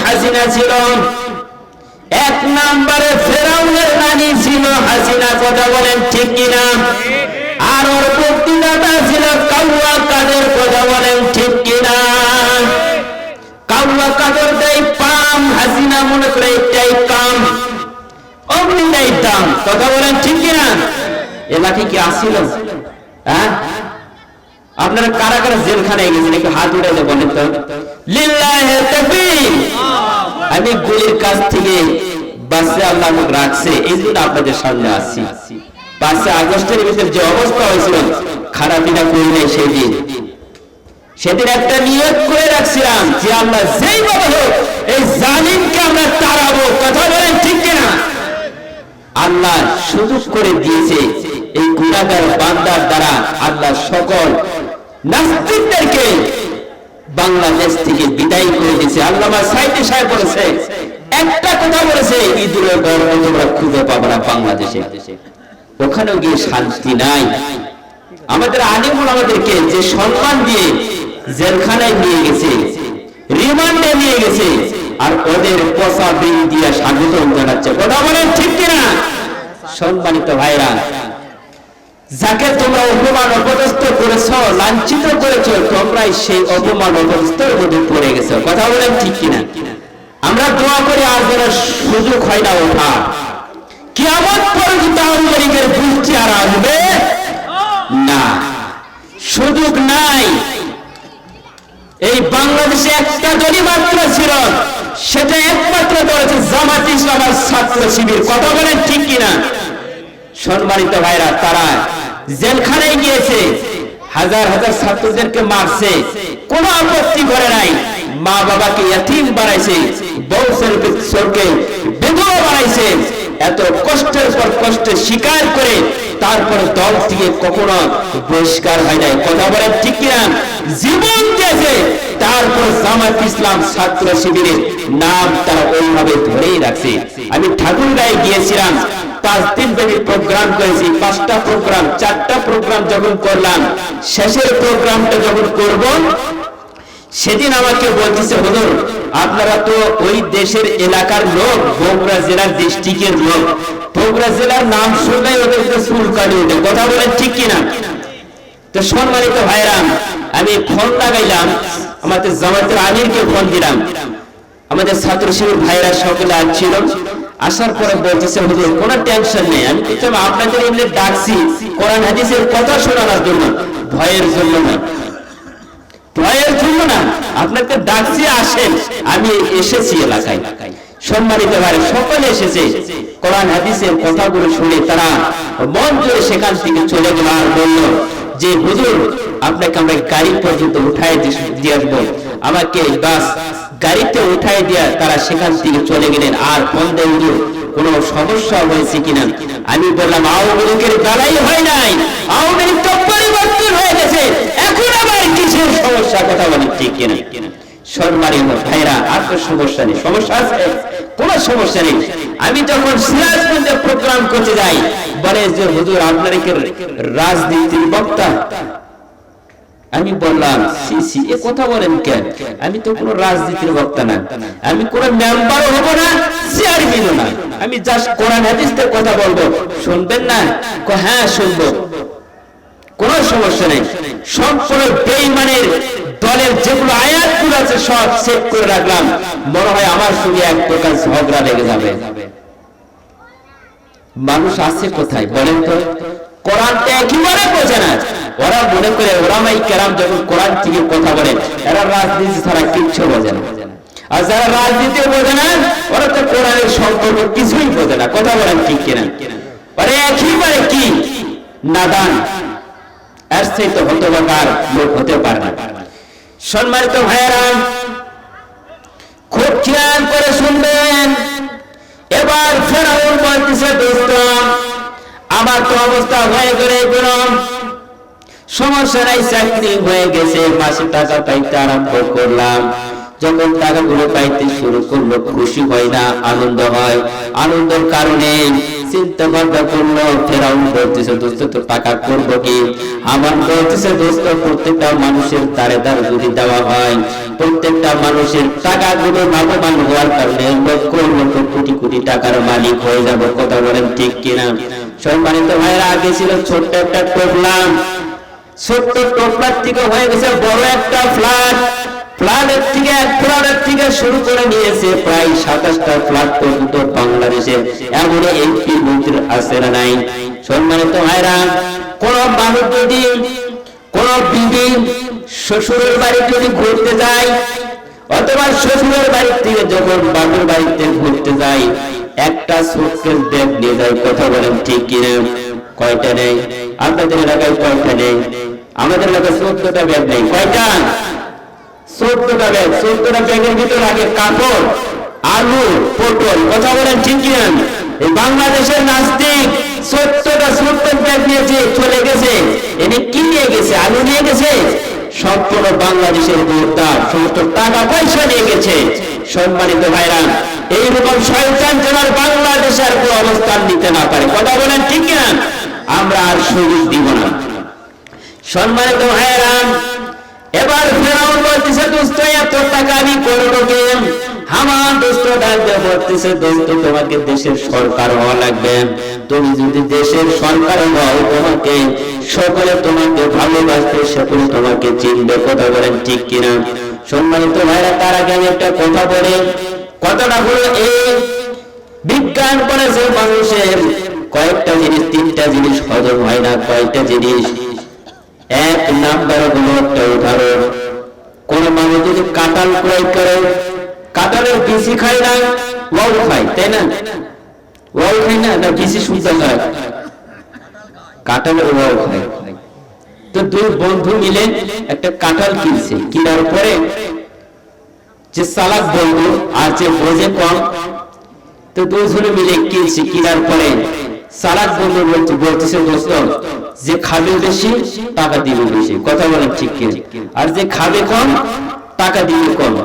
হাসিনা ছিল, এক নম্বরে ফেরাউনের রানী ছিল হাসিনা, কথা বলেন ঠিক কিনা? আর ওর বক্তৃতাটা ছিল কাউয়া কাদের, কথা বলেন ঠিক কিনা? কাউয়া কাদেরটাই পাম, হাসিনা মনে করে এটাই কাম, অমনিটাই দাম, কথা বলেন ঠিক কিনা? এলাকি কি আসছিল? হ্যাঁ, আপনারা কারা কারা জেলখানায় গেছেন একটু হাত উঠাইতে বলেন তো। লিল্লাহি তাকবীর। আমি গুলির কাছ থেকে বাঁচে আল্লাহ আমাকে রাখছে, এই জন্য আপনাদের সামনে আসছি। 5 আগস্টের ভিতরে যে অবস্থা হয়েছিল, খারাপিনা করি নাই সেদিন একটা নিয়ত করে রাখছিলাম যে আমরা যেইভাবে হোক এই জালিমকে আমরা তাড়াবো, কথা বলেন ঠিক কিনা? আল্লাহ সুযোগ করে দিয়েছে, এই গুনাহগার বান্দার দ্বারা আল্লাহ সকল নাস্তিকদেরকে বাংলাদেশ থেকে বিদায় করে দিয়েছে। আল্লামা সাইদি সাহেব বলেছে, একটা কথা বলেছে, ইঁদুরের গর্ভ তোমরা খুঁজে পাবে না বাংলাদেশে, ওখানেও গিয়ে শান্তি নাই। আমাদের আলিমুল আমাদেরকে যে সম্মান দিয়ে জেলখানায় নিয়ে গেছে, রিমান্ডে নিয়ে গেছে, আর ওদের পচা বিল দিয়ে স্বাগত জানাচ্ছে, কথা বলেন ঠিক কিনা? সম্মানিত ভাইরা, যাকে তোমরা অপমান অপদস্থ করেছো, লাঞ্ছিত করেছো, তোমরাই সেই অপমান অপদস্থের মধ্যে পড়ে গেছো, কথা বলেন ঠিক কিনা? আমরা দোয়া করি আর যেন সুযোগ হয় না ওঠা, কিয়ামত পর্যন্ত আওয়ামী লীগের গোষ্ঠী আর আসবে না, সুযোগ নাই। এই বাংলাদেশে একটা দলই মাত্র ছিল, সেটা একমাত্র করেছে জামাত ইসলাম আর ছাত্র শিবির, কথা বলেন ঠিক কিনা? সম্মানিত ভাইরা, তারা জেলখানায় গিয়েছে, হাজার হাজার ছাত্রদেরকে মারছে, কোনো আপত্তি করে নাই, মা বাবাকে ইয়াতীম বানাইছে, বউ ছেলেকে বিধবা বানাইছে, এত কষ্টের পর কষ্টে স্বীকার করে তারপরে দল থেকে কখনো বহিষ্কার হয় নাই, কথা বলেন ঠিক কিনা? জীবন দিয়েছে, তারপর জামাত ইসলাম ছাত্র শিবিরের নাম তারা ওইভাবে ধরেই রাখছে। আমি ঠাকুরগাঁয়ে গিয়েছিলাম, 5 দিন ব্যাপী প্রোগ্রাম করেছি, 5টা প্রোগ্রাম, 4টা প্রোগ্রাম যখন করলাম, শেষের প্রোগ্রামটা যখন করব, সেদিন আমাকে বলতেছে, হুজুর আপনারা তো ওই দেশের এলাকার লোক, বগুড়া জেলার ডিস্ট্রিক্টের লোক, বগুড়া জেলার নাম শুনলেই ওদের তো চুল কাটি ওঠে, কথা বলেন ঠিক কিনা? তো সম্মানিত ভাইরা, আমি ফোন লাগাইলাম, আমাদের জামাতের আমিরকে ফোন দিলাম, আমাদের ছাত্র শিবির ভাইরা সকলে আসছিল, আসার পরে বলতেছে, হুজুর কোনো টেনশন নেই, আমি কিন্তু আপনাদের এমনি ডাকছি কোরআন হাদিসের কথা শোনানোর জন্য, ভয়ের জন্য না, ভয়ের জন্য না, আপনাকে ডাকছি, আসেন, আমি এসেছি এলাকায়। সম্মানিত ভাই, সকলে এসেছে, কোরআন হাদিসের কথাগুলো শুনে তারা মন জুড়ে সেখান থেকে চলে গেল, আর বলল যে হুজুর আপনাকে আমরা গাড়ি পর্যন্ত উঠায় দিয়ে আসবো, আমাকে বাস গাড়িতে উঠায় দিয়া তারা সেখান থেকে চলে গেলেন। আর ফোন দেন কোন সমস্যা হয়েছে কিনা, আমি বললাম আওয়ামী লীগের দালাই হয় নাই, আওয়ামী লীগ তো পরিবর্তন হয়ে গেছে, এখন আবার কিসের সমস্যা, কথা বলেন ঠিক কিনা? সম্মানিত ভাইরা, আর তো সমস্যা নেই, সমস্যা আছে? কোনো সমস্যা নেই। আমি যখন সিরাজগঞ্জে প্রোগ্রাম করতে যাই, বলে যে হুজুর আপনার কি রাজনীতির বক্তা? আমি বললাম সি সি, এ কথা বলেন কেন? আমি তো কোনো রাজনীতির বক্তা না, আমি কোনো মেম্বারও হব না, চেয়ারম্যানও না, আমি জাস্ট কোরআন হাদিসের কথা বলবো, শুনবেন না? হ্যাঁ শুনবো, কোনো সমস্যা নেই। সম্পূর্ণ বেঈমানের দলের যেগুলো আয়াতগুলো আছে সব সেট করে রাখলাম, মনে হয় আমার সঙ্গে এক প্রকার ঝগড়া লেগে যাবে। মানুষ আছে কোথায় বলেন তো? কোরআনটা একেবারে বোঝে না, ওরা মনে করে ওলামায়ে কেরাম যখন কোরআন থেকে কথা বলেন, এরা রাজনীতি ছাড়া কিচ্ছু বোঝে না, আর যারা রাজনীতি বোঝে না ওরা তো কোরআনের সম্পর্ক কিছুই বোঝে না, কথা বলেন ঠিক কিনা? ওরা একেবারে কি নাদান, এর চাইতে হতভাগার লোক হতে পারে না। সম্মানিত ভাইয়েরা, খুব খেয়াল করে শুনবেন। এবার ফেরাউন বলতেছে, দোস্ত আমার তো অবস্থা হয়ে গেলে গেলাম, সমস্যা নাই, চাকরি হয়ে গেছে, মাসে টাকা পাইতে আরম্ভ করলাম, যখন টাকাগুলো পাইতে শুরু করলো খুশি হয় না, আনন্দ হয়, আনন্দের কারণে চিন্তা ভাবনা করলো। ফেরাউন বলতেছে, দোস্ত তো টাকা করবো কি? আমার বলতেছে, দোস্ত প্রত্যেকটা মানুষের দাঁড়ে দাঁড়ে যদি দেওয়া হয় প্রত্যেকটা মানুষের টাকাগুলো লাভবান হওয়ার কারণে লক্ষ লক্ষ কোটি কোটি টাকার মালিক হয়ে যাব। কথা বলেন ঠিক কিনা? সম্মানিত ভাইরা, আগে ছিল ছোট্ট একটা টোপলা, ছোট্ট টোপলার থেকে হয়ে গেছে বড় একটা ফ্ল্যাট, ফ্ল্যাটের থেকে এক ফ্ল্যাটের থেকে শুরু করে নিয়েছে প্রায় 27টা ফ্ল্যাট পর্যন্ত বাংলাদেশে। এমন এমপি মন্ত্রী আছে না নাই? সম্মানিত ভাইরা, কোন মানুষ যদি কোন বিবি শ্বশুরের বাড়ি যদি ঘুরতে যায় অথবা শ্বশুরের বাড়ি থেকে যখন বাবুর বাড়িতে ঘুরতে যায় একটা সুটকেস ব্যাগ নিয়ে যায়। কথা বলেন ঠিক কিনা? কয়টা নেই? আপনাদের এলাকায় কয়টা নেই? আমাদের এলাকায় 14টা ব্যাগ নেই। কয়টা? 14টা ব্যাগ। 14টা ব্যাগের ভিতরে আগে কাপড়, আলু, পটল। কথা বলেন ঠিক কিনা? এই বাংলাদেশের নাস্তিক 14টা সুটকেস ব্যাগ নিয়েছে চলে গেছে। এনে কি নিয়ে গেছে? আলু নিয়ে গেছে? সম্পূর্ণ বাংলাদেশের দৌড়দার সমস্ত টাকা পয়সা নিয়ে গেছে। সম্মানিত ভাইরা, এইরকম শয়তান যেন বাংলাদেশের কোনো অবস্থান নিতে না পারে। কথা বলেন ঠিক কিনা? আমরা আর সুযোগ দিব না। সম্মানিত ভাইরা, এবার ফেরাউন বলতেছে, দোস্ত এত টাকা আমি করবো কে? হামান দোস্ত ডাকতে বলতেছে, দোস্ত তোমাকে দেশের সরকার হওয়া লাগবে। তুমি যদি দেশের সরকার হও তোমাকে সকলে তোমাকে ভালোবাসবে, সকলে তোমাকে চিনবে। কথা বলেন ঠিক কিনা? সম্মানিত ভাইরা, তার আগে আমি একটা কথা বলি। কথাটা হলো এই, বিজ্ঞান করেছে মানুষের কয়েকটা জিনিস, 3টা জিনিস হজম হয় না। কয়েকটা জিনিস? এক নাম্বার হলো একটা উদাহরণ, কোন মানুষ যদি কাঁঠাল ক্রয় করে, কাঁঠালের বিচি খায় না, ওয়াও খায়, তাই না? ওয়াও খায় না, না বিচি শুনতে হয়? কাঁঠালের ওয়াও খায়। তো দুই বন্ধু মিলে একটা কাঁঠাল কিনছে, কিনার পরে যে চালাক বন্ধু আর যে বোঝে কম, তো দুজনে মিলে কিনছে। কিনার পরে চালাক বন্ধু বলতেছে, দোস্ত যে খাবে বেশি টাকা দিবে বেশি। কথা বলেন ঠিক কিনা? আর যে খাবে কম টাকা দিবে কম।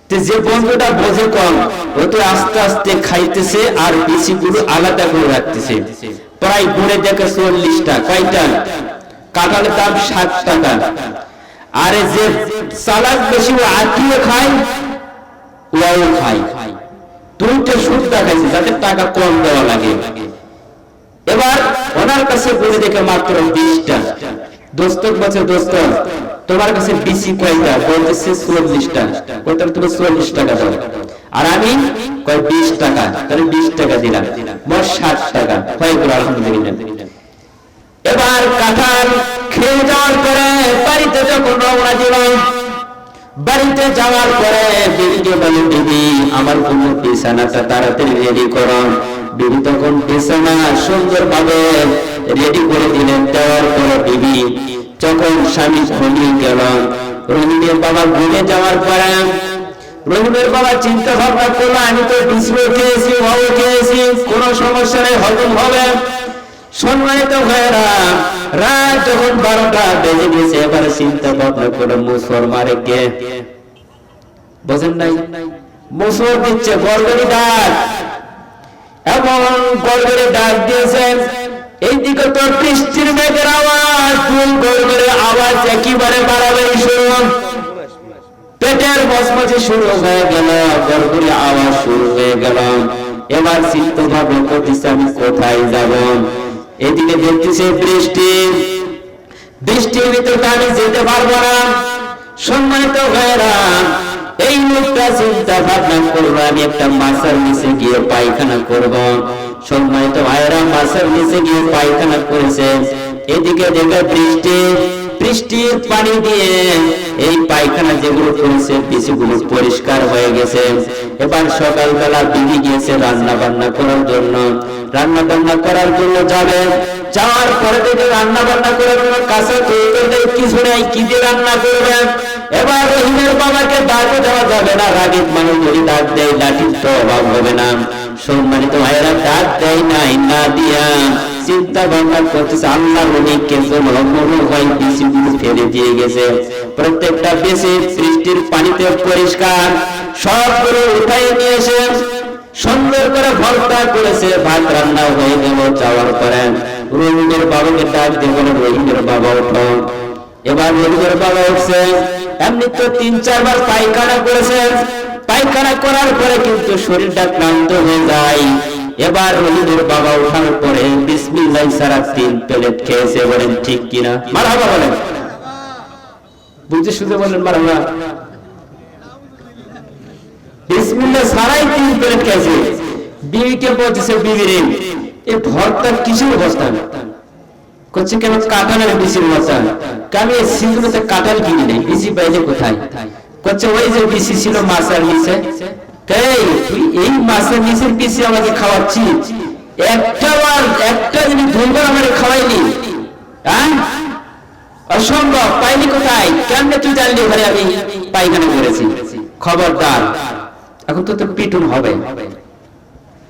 তো যে বন্ধুটা বোঝে কম ও তো আস্তে আস্তে খাইতেছে আর বেশিগুলো আলাদা করে রাখতেছে। প্রায় ঘুরে দেখে 40টা। কয়টা? কাঁঠালের দাম 60 টাকা। আর যে চালাক বেশি ও আটিও খায়, ওয়াও খায়। 2টে সুদ দেখাইছে যাতে টাকা কম দেওয়া লাগে। এবার ওনার কাছে ঘুরে দেখে মাত্র 20টা। দোস্ত বলছে, দোস্ত তোমার কাছে বেশি কয়টা? বলতেছে 40টা। কয়টা? তুমি 40 টাকা দাও। আর আমি কয় 20 টাকা। তাহলে 20 টাকা দিলাম, মোট 60 টাকা হয়ে গেল। আলহামদুলিল্লাহ। এবার কাঁঠাল খেয়ে যাওয়ার পরে বাড়িতে যখন রওনা দিলাম, বাড়িতে যাওয়ার পরে বিবিকে বলে, বিবি আমার জন্য বিছানাটা তাড়াতাড়ি রেডি করো। বিবি তখন বিছানা সুন্দর ভাবে রেডি করে দিলেন। দেওয়ার পরে বিবি যখন স্বামী ঘুমিয়ে গেল, রহিমের বাবা ঘুমিয়ে যাওয়ার পরে রহিমের বাবা চিন্তা ভাবনা করলো, আমি তো বিছানা খেয়েছি, ভাও খেয়েছি, কোনো সমস্যা নেই, হজম হবে। সম্মানিত ভাইরা, রাত যখন 12টা বেজে গেছে, এবারে চিন্তা ভাবনা করে মুসর মারে কে? বোঝেন নাই? মুসর দিচ্ছে, গড়গড়ি ডাক, এবং গড়গড়ি ডাক দিয়েছেন। এইদিকে তো বৃষ্টির মেঘের আওয়াজ, দুই গড়গড়ি আওয়াজ একেবারে বাড়াবাড়ি শুরু, পেটের মচমচে শুরু হয়ে গেল, গড়গড়ি আওয়াজ শুরু হয়ে গেল। এবার চিন্তা ভাবনা করতেছে, আমি কোথায় যাব? এদিকে দেখতেছে বৃষ্টি, বৃষ্টির ভিতরে আমি যেতে পারবো না। সম্মানিত ভাইরা, এই লোকটা চিন্তা ভাবনা করবো, আমি একটা মাছের নিচে গিয়ে পায়খানা করব। সম্মানিত ভাইরা, মাছের নিচে গিয়ে পায়খানা করেছে। এদিকে দেখে বৃষ্টি, বৃষ্টির পানি দিয়ে এই পায়খানা যেগুলো করেছে পিছুগুলো পরিষ্কার হয়ে গেছে। এবার সকালবেলা বিবি গিয়েছে রান্না বান্না করার জন্য। রান্না বান্না করার জন্য যাবে, যাওয়ার পরে দেখে রান্না বান্না করার জন্য কাছে কিছু নেই, কি দিয়ে রান্না করবেন? এবার রহিমের বাবাকে ডাকও দেওয়া যাবে না, রাগিব মানুষ যদি ডাক দেয় লাঠির তো অভাব হবে না। সম্মানিত ভাইয়েরা, ডাক দেয় নাই, না দিয়া চিন্তা ভাবনা করতেছে, আল্লাহর অনেককে মনে হয় বিচিগুলো ফেলে দিয়ে গেছে। প্রত্যেকটা বেশি বৃষ্টির পানিতে পরিষ্কার, সবগুলো উঠাই নিয়ে এসে সুন্দর করে ভর্তা করেছে। ভাত রান্না হয়ে গেল। যাওয়ার পরে রহিমের বাবাকে ডাক দিয়ে বলে, রহিমের বাবা ওঠো। এবার নবীর বাবা উঠছে, এমনি তো 3-4 বার পায়খানা করেছেন, পায়খানা করার পরে কিন্তু শরীরটা ক্লান্ত হয়ে যায়। এবার নবীর বাবা ওঠার পরে বিসমিল্লাহ ছাড়া 3 প্লেট খেয়েছে, বলেন ঠিক কিনা? মারহাবা বলেন, বুঝে শুধু বলেন মারহাবা। বিসমিল্লাহ ছাড়াই 3 প্লেট খেয়েছে। বিবিকে বলতেছে, বিবি রে এই ভর্তা কিসের অবস্থা? করছে কেন? কাঁঠালের বিচির মশা। আমি এই সিজনেতে কাঁঠাল কিনি নেই, বিচি পাইলে কোথায়? করছে ওই যে বিচি ছিল মাছের নিচে। তুই এই মাছের নিচের বিচি আমাকে খাওয়াচ্ছি? একটা জিনিস ধরবার আমাকে খাওয়াইনি, হ্যাঁ? অসম্ভব, পাইনি কোথায়? কেমনে তুই জানলি ঘরে আমি পায়খানা করেছি? খবরদার, এখন তো তোর পিটুন হবে।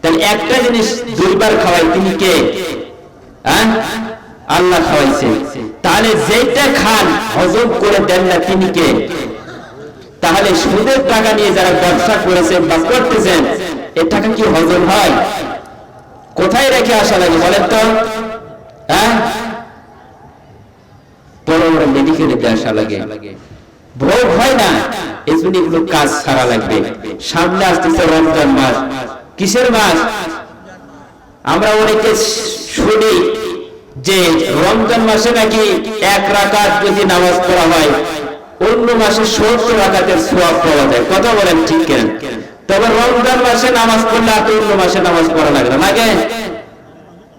তাহলে একটা জিনিস 2 বার খাওয়াই, তিনি কে? হ্যাঁ, আল্লাহ খাওয়াইছে। তাহলে যেটা খান হজম করে দেন না, তিনি কে? তাহলে সুদের টাকা নিয়ে যারা ব্যবসা করেছেন বা করতেছেন, এ টাকা কি হজম হয়? কোথায় রেখে আসা লাগে বলেন তো? হ্যাঁ, বড় বড় মেডিকেলে আসা লাগে, ভোগ হয় না। এই জন্য এগুলো কাজ ছাড়া লাগবে। সামনে আসতেছে রমজান মাস। কিসের মাস? আমরা অনেকে শুনি যে রমজান মাসে নাকি 1 রাকাত যদি নামাজ পড়া হয়, অন্য মাসে 70 রাকাতের সওয়াব পাওয়া যায়। কথা বলেন ঠিক কিনা? তবে রমজান মাসে নামাজ পড়লে আর অন্য মাসে নামাজ পড়া লাগে না, লাগে?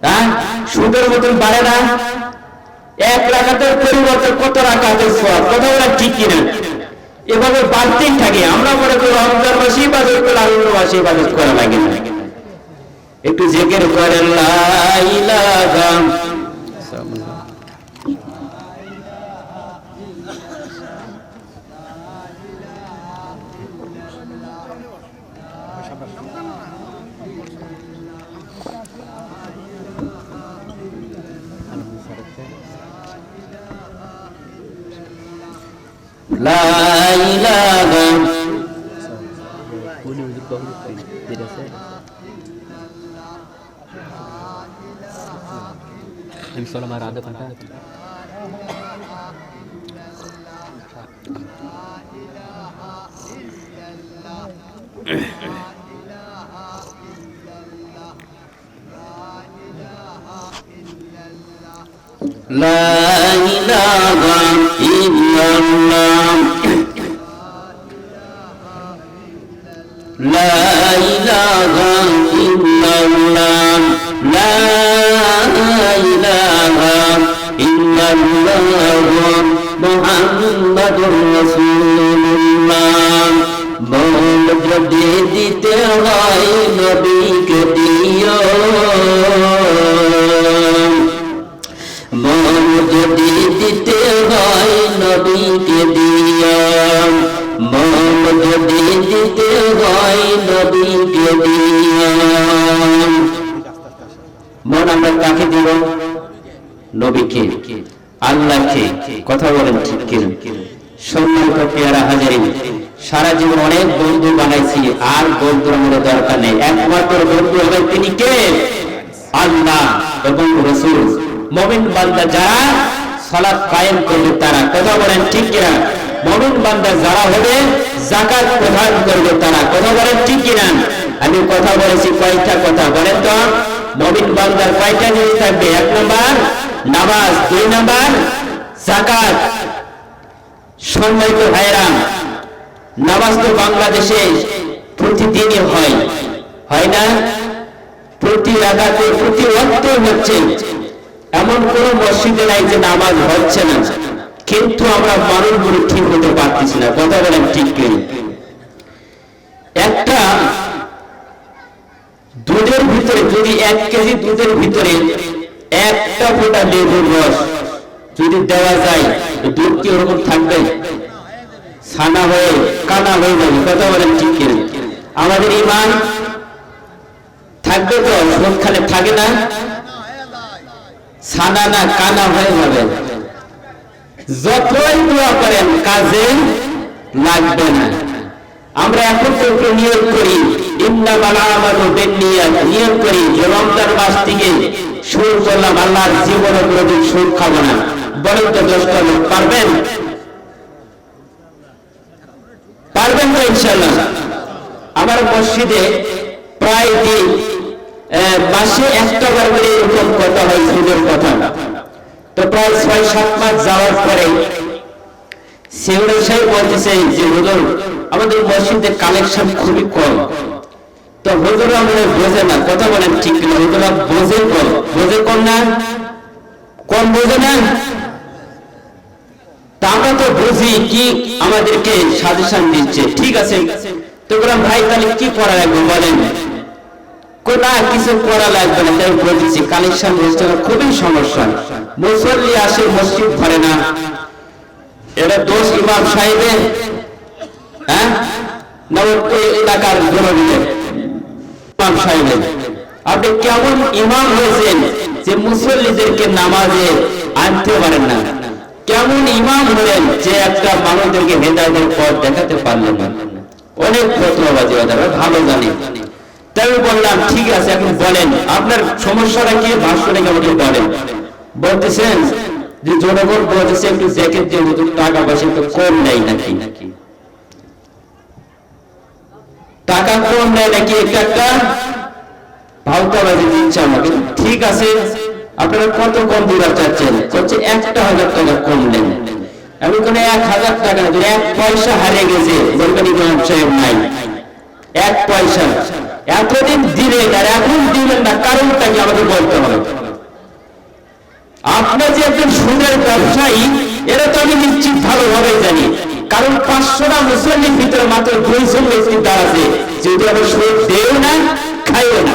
হ্যাঁ, সুদের মতন বাড়ে না? 1 রাকাতের পরিবর্তে কত রাকাতের সওয়াব? কথা বলেন ঠিক কিনা? এভাবে বাড়তেই থাকে। আমরা মনে করি রমজান মাসে ইবাদত করলে আর অন্য মাসে ইবাদত করা লাগে না। একটু জিকির করেন লা ইলাহা লা ইলাহা Soal marada fantasma. لا إله إلا الله لا إله إلا الله لا إله إلا الله محمد رسول الله বল যদি দিতে হয় নবীকে দিও বল যদি দিতে হয় নবীকে দিও বল যদি দিতে হয় নবীকে দিও। মন আমরা কাকে দিব? নবীকে, আল্লাহকে। কথা বলেন ঠিক কিনা? সম্মানিত পেয়ারা হাজারিন, সারা জীবন অনেক বন্ধু বানাইছি, আর বন্ধুর আমাদের দরকার নেই। একমাত্র বন্ধু হবেন তিনি কে? আল্লাহ এবং রাসূল। মুমিন বান্দা যারা সালাত কায়েম করবে তারা। কথা বলেন ঠিক কিনা? মুমিন বান্দা যারা হবে যাকাত প্রদান করবে তারা। কথা বলেন ঠিক কিনা? আমি কথা বলেছি কয়টা কথা বলেন তো? মুমিন বান্দার কয়টা জিনিস থাকবে? 1 নাম্বার নামাজ, 2 নাম্বার যাকাত। সম্মানিত ভাইরা, নামাজ তো বাংলাদেশে প্রতিদিনই হয় না? প্রতি রাকাতে প্রতি ওয়াক্তে হচ্ছে। এমন কোন মসজিদে নাই যে নামাজ হচ্ছে না, কিন্তু আমরা মানুষগুলো ঠিক হতে পারতেছি না। কথা বলেন ঠিক কি? একটা দুধের ভিতরে যদি 1 কেজি দুধের ভিতরে একটা ফোঁটা লেবুর রস যদি দেওয়া যায়, দুধ কি ওরকম থাকবে? ছানা হয়ে কানা হয়ে যাবে। কথা বলেন ঠিক কি? আমাদের ঈমান থাকবে তো? সবখানে থাকে না? ছানা না কানা হয়ে যাবে। যতই দোয়া করেন কাজে লাগবে না। আমরা এখন তো একটু নিয়ত করি, ইন্নামাল আমালু বিন্নিয়াত, নিয়ত করি যে রমজান মাস থেকে শুরু করলাম, আল্লাহর জীবনে কোনোদিন সুদ খাবো না। বলেন তো 10টা লোক পারবেন? পারবেন তো ইনশাআল্লাহ? আমার মসজিদে প্রায় দিন মাসে একটা বার করে এরকম কথা হয়, সুদের কথা। তো প্রায় 6-7 মাস যাওয়ার পরে সেউড়ি সাহেব বলতেছে যে হুজুর আমাদের মসজিদে কালেকশন খুবই কম। তো হুজুর আমাদের বোঝে না, কথা বলেন ঠিক না? হুজুরা বোঝে কম, বোঝে কম না, কম বোঝে না। তা আমরা তো বুঝি কি আমাদেরকে সাজেশন দিচ্ছে, ঠিক আছে। তো বললাম ভাই তাহলে কি করা লাগবে বলেন? না কিছু করা লাগবে না, তাই বলছি কালেকশন হচ্ছে খুবই সমস্যা। মুসল্লি আসে মসজিদ ভরে না, এটা দোষ ইমাম সাহেবের, হ্যাঁ না ওই এলাকার জনগণের? ইমাম সাহেবের। আপনি কেমন ইমাম হয়েছেন যে মুসল্লিদেরকে নামাজে আনতে পারেন না? কেমন ইমাম হলেন যে একটা মানুষদেরকে হেদায়েতের পথ দেখাতে পারলেন না? অনেক ফতোয়াবাজি ভালো জানি। তাই বললাম ঠিক আছে এখন বলেন আপনার সমস্যাটা কি, ভাষ্যটা আমাকে বলেন। বলতেছেন যে জনগণ বলতেছে একটু দেখে যে টাকা পয়সা একটু কম নেই নাকি, টাকা কম নেয় নাকি, একটা ভাওতাবাজি দিচ্ছে আমাকে। ঠিক আছে আপনারা কত কম দিতে চাচ্ছেন? বলছে 1,000 টাকা কম নেন। আমি কোনো 1,000 টাকা না, 1 পয়সা হারিয়ে গেছে বলবেন ইমাম সাহেব নাই 1 পয়সা। এতদিন দিলেন আর এখন দিলেন না, কারণটা কি আমাকে বলতে হবে। আপনার যে একজন সুদের ব্যবসায়ী এরা তো আমি নিশ্চিত ভালোভাবে জানি, কারণ 500টা মুসল্লির ভিতরে মাত্র 200 ব্যক্তি দাঁড় আছে যদি আমরা সুদ দেও না খাইও না।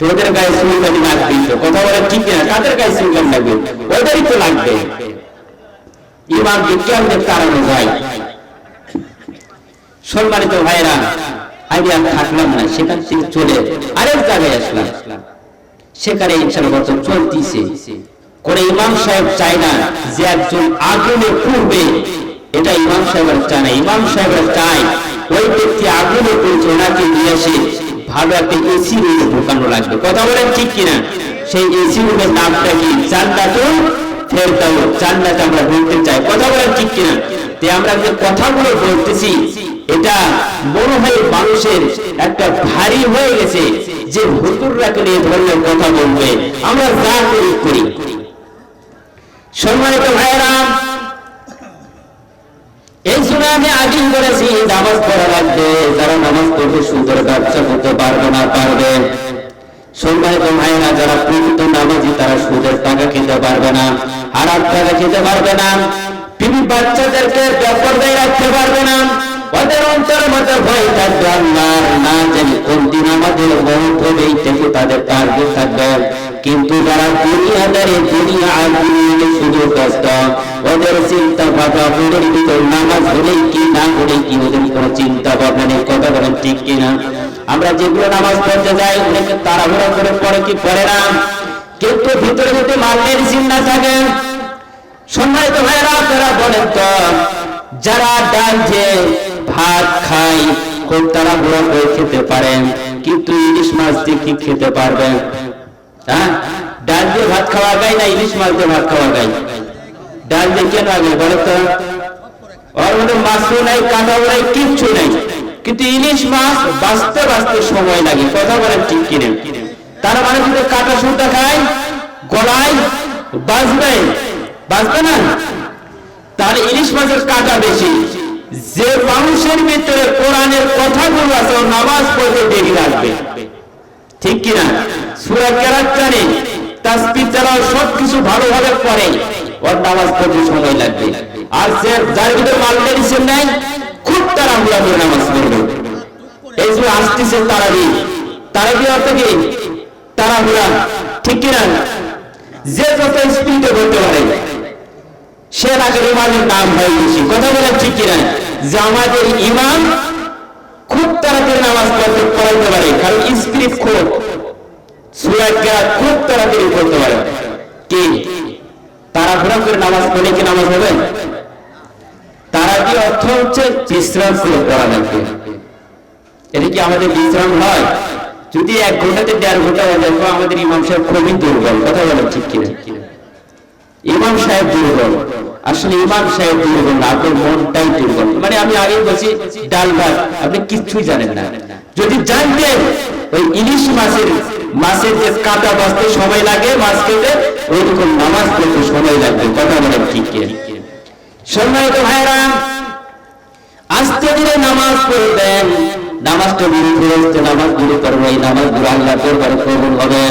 তোদের গায়ে সুলগানি লাগবে, কথা বলে ঠিক না? কাদের গায়ে সুলগান লাগবে? ওদেরই তো লাগবে। ইমামকে কেমনে তাড়ানো যায়? সম্মানিত ভাইরা, আমি আর থাকলাম না, সেখান থেকে চলে আরেক জায়গায় আসলাম। সেখানে ইনশাআল্লাহ বছর চলতেছে। কোন ইমাম সাহেব চায় না যে একজন আগুনে পুড়বে, এটা ইমাম সাহেবরা চায় না। ইমাম সাহেবরা চায় ওই ব্যক্তি আগুনে পুড়ছে ওনাকে নিয়ে এসে ভালো একটা এসি রুমে ঢোকানো লাগবে। কথা বলেন ঠিক কিনা? সেই এসি রুমের নামটা কি? জান্নাতুল ফেরদাউস। জান্নাতে আমরা ঢুকতে চাই। কথা বলেন ঠিক কিনা? তে আমরা যে কথাগুলো বলতেছি এটা মনে হয় মানুষের একটা ভারী হয়ে গেছে যে হুজুররা কেন এই ধরনের কথা বলবে, আমরা যা করি। সম্মানিত ভাইরা, এই জন্য আমি আগেই বলেছি নামাজ পড়া লাগবে। যারা নামাজ পড়বে সুন্দর ব্যবসা করতে পারবে না, পারবে। সম্মানিত ভাইরা, যারা প্রকৃত নামাজি তারা সুদের টাকা খেতে পারবে না, হারাম টাকা খেতে পারবে না, বিবি বাচ্চাদেরকে বেপরদায় রাখতে পারবে না। ওদের অন্তরের মধ্যে ভয় থাকবে আল্লাহর, না জানি কোন দিন আমাদের মৌত হবে, এই থেকে তাদের টার্গেট থাকবে। কিন্তু যারা দুনিয়াদারে দুনিয়া আর দুনিয়াকে শুধু ব্যস্ত, ওদের চিন্তা ভাবনা ওদের ভিতর নামাজ হলেই কি না হলেই কি, ওদের কোনো চিন্তা ভাবনা নেই। কথা বলেন ঠিক কিনা? আমরা যেগুলো নামাজ পড়তে যাই অনেকে তাড়াহুড়া করে পড়ে কি পড়ে না, কিন্তু ভিতরে যদি মালের চিন্তা থাকে। সম্মানিত ভাইরা, আপনারা বলেন তো যারা ডাল যে ভাত খায় খুব তাড়াহুড়া করে খেতে পারেন, কিন্তু ইলিশ মাছ দিয়ে কি খেতে পারবেন? হ্যাঁ, ডাল দিয়ে ভাত খাওয়া যায় না ইলিশ মাছ দিয়ে ভাত খাওয়া যায়? ডাল দিয়ে কেন আগে বলো তো? ওর মধ্যে মাছও নাই, কাঁটাও নাই, কিচ্ছু নাই, কিন্তু ইলিশ মাছ বাঁচতে বাঁচতে সময় লাগে। কথা বলেন ঠিক কিনে? তার মানে যদি কাঁটা সুতা খায় গলায় বাঁচবে, বাঁচবে না। তাহলে ইলিশ মাছের কাঁটা বেশি। যে মানুষের ভিতরে কোরআনের কথাগুলো আছে ও নামাজ পড়তে দেরি লাগবে, ঠিক কিনা? সূরা কেরাত জানে, তাসবিহ তেলাওয়াত সবকিছু ভালোভাবে পড়ে, ওর নামাজ পড়তে সময় লাগবে। আর যার ভিতরে মাল মেডিসিন নাই খুব তাড়াহুড়া করে নামাজ পড়বে। এই যে আসতেছে তারাবি অর্থ কি? তাড়াহুড়া, ঠিক কিনা? যে যত স্পিডে করতে পারে সে আগের ইমামের নাম হয় বেশি। কথা বলেন ঠিক কিনা? যে আমাদের ইমাম খুব তাড়াতাড়ি নামাজ পড়াইতে পারে, কারণ স্ক্রিপ্ট খুব সূরা কেরাত খুব তাড়াতাড়ি পড়তে পারে। কি তাড়াহুড়া করে নামাজ পড়লে কি নামাজ হবে? তারাবি অর্থ হচ্ছে বিশ্রাম করে পড়া লাগবে। এটা কি আমাদের বিশ্রাম হয়? যদি 1 ঘন্টাতে 1.5 ঘন্টা হয়ে যায়, তো আমাদের ইমাম সাহেব খুবই দুর্বল, কথা বলেন ঠিক কিনা? ইমাম সাহেব দুর্বল, আসলে ইমাম সাহেব দুর্বল না, আপনার মনটাই দুর্বল। মানে আমি আগে বলছি, ডাল ভাত আপনি কিচ্ছুই জানেন না। যদি জানতেন ওই ইলিশ মাছের যে কাটা বাঁচতে সময় লাগে, মাছ কেটে ওইরকম নামাজ পড়তে সময় লাগবে, কথা বলেন ঠিক কিনা? সম্মানিত ভাইরা, আস্তে ধীরে নামাজ পড়বেন, নামাজটা গুরুত্ব, নামাজ গুরু করবো, এই নামাজ গুরু আল্লাহ দরবারে কবুল হবে।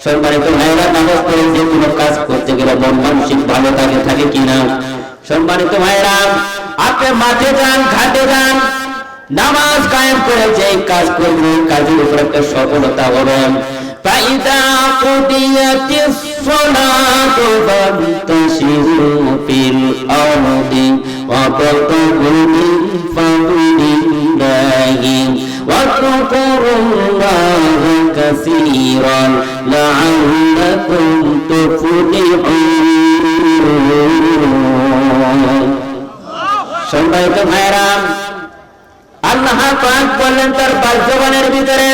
সম্মানিত ভাইরা, নামাজ পড়ে যে কোনো কাজ করতে গেলে মন মানসিক ভালো থাকে কিনা? সম্মানিত ভাইরা, আপনি মাঠে যান, ঘাটে যান, নামাজ কায়েম করে যে কাজ করবেন, কাজের উপর একটা সফলতা হবে। ফাইদা কুদিয়াতিস সালাতু ফান্তাশিরু ফিল আরদি ওয়াবতাগু মিন ফাদলিল্লাহি ওয়াযকুরুল্লাহা কাসীরান লাআল্লাকুম তুফলিহুন। সম্মানিত ভাইরা, আল্লাহ পাক বললেন তার পাক জবানের ভিতরে,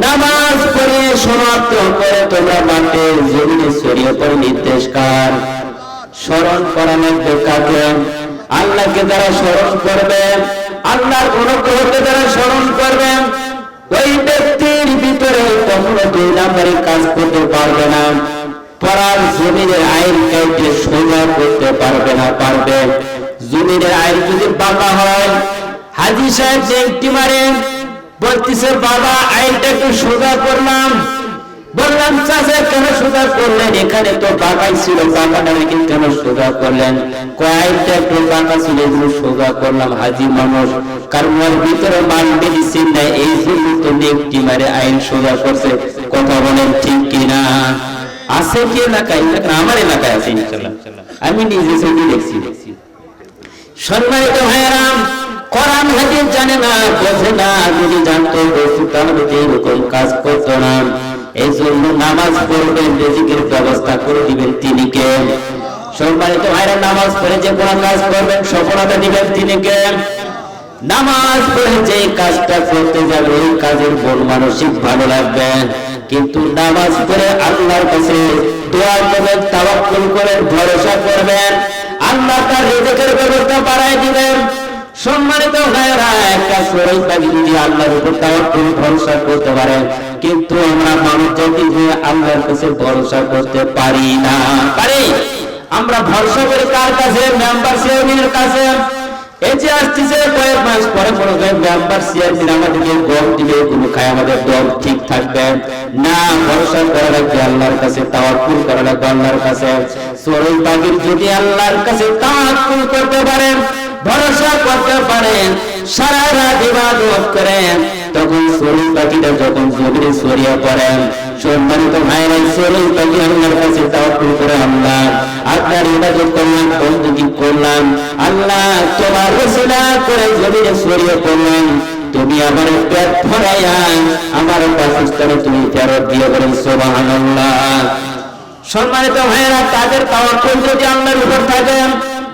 নামাজ পড়ে সমাপ্ত করে তোমরা মাঠে জমিনে ছড়িয়ে পড়ে নির্দেশ কার? স্মরণ করা লাগবে কাকে? আল্লাহকে যারা স্মরণ করবে, আল্লাহর অনুগ্রহকে যারা স্মরণ করবে, ওই ব্যক্তির ভিতরে কখনো 2 নম্বরে কাজ করতে পারবে না। পড়ার জমিনের আইন কাইতে সোজা করতে পারবে না, পারবে? জমিনের আইন যদি বাঁকা হয়, হাজি সাহেব যে একটি মারে বলতেছে, বাবা আইনটা একটু সোজা করলাম। বললাম, চাচা কেন সোজা করলেন? এখানে তো বাঁকাই ছিল, বাঁকাটা নাকি কেন সোজা করলেন? আইনটা একটু বাঁকা ছিল, এগুলো সোজা করলাম। হাজি মানুষ, কারণ ওর ভিতরে মান মেডিসিন নেই, এই জন্য তো একটি মারে আইন সোজা করছে, কথা বলেন ঠিক কিনা? আছে কি এলাকায়? আমার এলাকায় আছে ইনশাআল্লাহ, আমি নিজে চোখে দেখছি। সম্মানিত ভাইয়েরা, কোরআন হাদিস জানে না, বোঝে না, যদি জানতো তাহলে এরকম কাজ করতো না। এই জন্য নামাজ পড়বেন, রিজিকের ব্যবস্থা করে দিবেন তিনি কে? সম্মানিত ভাইরা, নামাজ পড়ে যে কোনো কাজ করবেন, সফলতা দিবেন তিনি কে? নামাজ পড়ে যে কাজটা করতে যাবে, ওই কাজের মন মানসিক ভালো লাগবে। কিন্তু নামাজ পড়ে আল্লাহর কাছে দোয়া করবেন, তাওয়াক্কুল করেন, ভরসা করবেন, আল্লাহ তার রিজিকের ব্যবস্থা বাড়ায় দিবেন। সম্মানিত ভাইরা, একটা শরীর পাখি যদি আল্লাহর উপর তাওয়াক্কুল ভরসা করতে পারে, কিন্তু আমরা মানুষ জাতি যে আল্লাহর কাছে ভরসা করতে পারি না। পারি? আমরা ভরসা করি কার কাছে? মেম্বার চেয়ারম্যানের কাছে। এই যে আসতেছে কয়েক মাস পরে মনে করেন মেম্বার চেয়ারম্যান আমাদেরকে গম দিবে, কোনো খায় আমাদের দম ঠিক থাকবে না। ভরসা করা লাগবে আল্লাহর কাছে, তাওয়াক্কুল করা লাগবে আল্লাহর কাছে। শরীর পাখির যদি আল্লাহর কাছে তাওয়াক্কুল করতে পারেন, ভরসা করতে পারেন, সারা রাত ইবাদত করেন, তখন শরীর পাখিটা যখন জমিনে ছড়িয়ে পড়েন, সম্মানিত ভাইরা, শরীর পাখি আল্লাহর কাছে তাওয়াক্কুল করে, আল্লাহ আপনার ইবাদত করলাম, বندگی করলাম, আল্লাহ তোমার ওসিলা করে জমিনে ছড়িয়ে পড়লাম, তুমি আমার পেট ভরাইয়া আমার বাসস্থানে তুমি ফেরত দিয়ে বলেন সুবহানাল্লাহ। সম্মানিত ভাইরা, তাদের তাওয়াক্কুল যদি আল্লাহর উপর থাকে,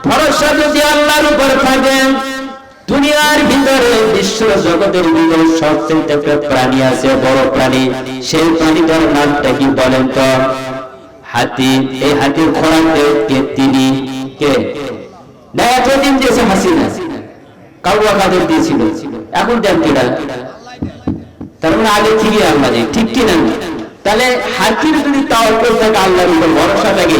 ভরসা যদি আল্লাহর উপর থাকে, দুনিয়ার ভিতরে বিশ্ব জগতের ভিতরে সবচেয়ে একটা প্রাণী আছে, বড় প্রাণী, সেই প্রাণীটার নামটা কি বলেন তো? হাতি। এই হাতির খোরাক কে? তিনি কে? না, এতদিন দিয়েছে হাসিনা, কাউয়া কাদের দিয়েছিল, এখন দেন কিনা? তার মানে আগে থেকে আল্লাহ নেই, ঠিক কিনা? তাহলে হাতির যদি তাওয়াক্কুল থাকে, আল্লাহর উপর ভরসা থাকে,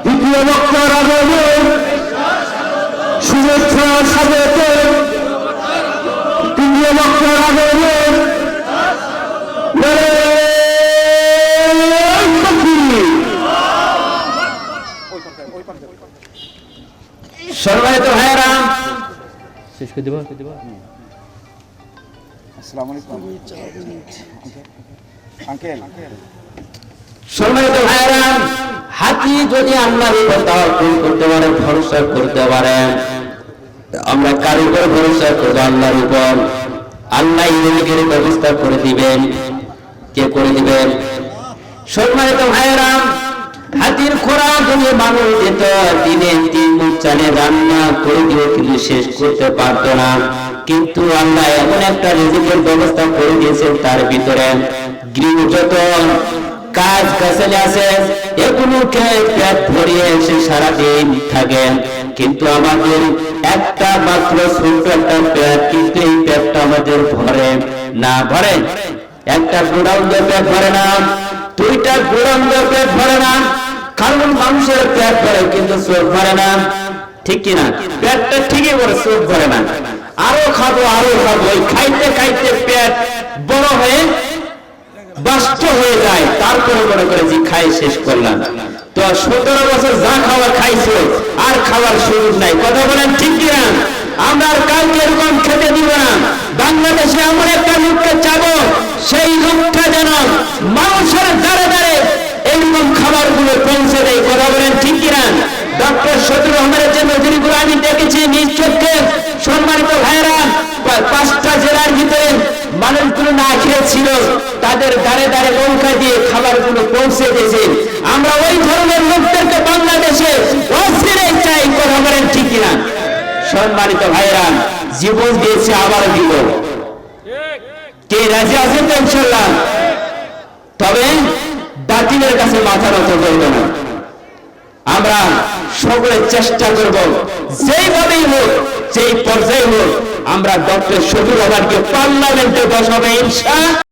দ্বিতীয় বক্তার আগমন, শুভেচ্ছা স্বাগত, তৃতীয় বক্তার আগমন, সম্মানিত ভাইয়েরা, শেষ করে দেব। আসসালামু আলাইকুম আঙ্কেল। সম্মানিত ভাইয়েরা, হাতি যদি আল্লাহর উপর তাওয়াক্কুল করতে পারে, ভরসা করতে পারে, আমরা কার উপর ভরসা করব? আল্লাহর উপর। আল্লাহ রিজিকের ব্যবস্থা করে দিবেন। কে করে দিবেন? সম্মানিত ভাইয়েরা, হাতির খোরাক যদি মানুষ দিত, দিনে 3 মুঠ চালে রান্না করে দিয়েও কিন্তু শেষ করতে পারতো না। কিন্তু আল্লাহ এমন একটা রিজিকের ব্যবস্থা করে দিয়েছেন, তার ভিতরে গৃহ যত কাজ কাছালি আছে এগুলোকে পেট ভরিয়ে সে সারাদিন থাকে। কিন্তু আমাদের একটা মাত্র ছোট্ট একটা পেট, কিন্তু এই পেটটা আমাদের ভরে না, ভরে একটা গোডাউন পেট ভরে না, দুইটা গোডাউন পেট ভরে না। কারণ মানুষের পেট ভরে কিন্তু চোখ ভরে না, ঠিক কিনা? পেটটা ঠিকই ভরে, চোখ ভরে না। আরো খাবো আরো খাবো, ওই খাইতে খাইতে পেট বড় হয়ে বাস্ত হয়ে যায়, তারপরে মনে করে যে খাই শেষ করলাম। তো 17 বছর যা খাওয়ার খাইছে আর খাওয়ার সুযোগ নাই, কথা বলেন ঠিক কিনা? আমরা আর কাউকে এরকম খেতে দিব না। বাংলাদেশে এমন একটা লোককে চাবো, সেই লোকটা যেন মানুষের দ্বারে দ্বারে এইরকম খাবার গুলো পৌঁছে দেয়, কথা বলেন ঠিক কিনা? ডক্টর শফিকুর রহমানের যে নজরিগুলো আমি দেখেছি নিজ চোখে, সম্মানিত ভাইয়েরা, 5টা জেলার ভিতরে মানুষগুলো না খেয়েছিল, তাদের দ্বারে দ্বারে নৌকা দিয়ে খাবারগুলো পৌঁছে দিয়েছে। আমরা ওই ধরনের লোকদেরকে বাংলাদেশে অস্থিরে চাই, কথা বলেন ঠিক কিনা? সম্মানিত ভাইয়েরা, জীবন দিয়েছে আবার দিব, কে রাজি আছেন তো ইনশাল্লাহ? তবে বাতিলের কাছে মাথা নত করব না। আমরা সকলে চেষ্টা করব, যেইভাবেই হোক যেই পর্যায়ে হোক আমরা ডক্টর শফিকুর রহমানকে পার্লামেন্টে বসাবো ইনশাআল্লাহ।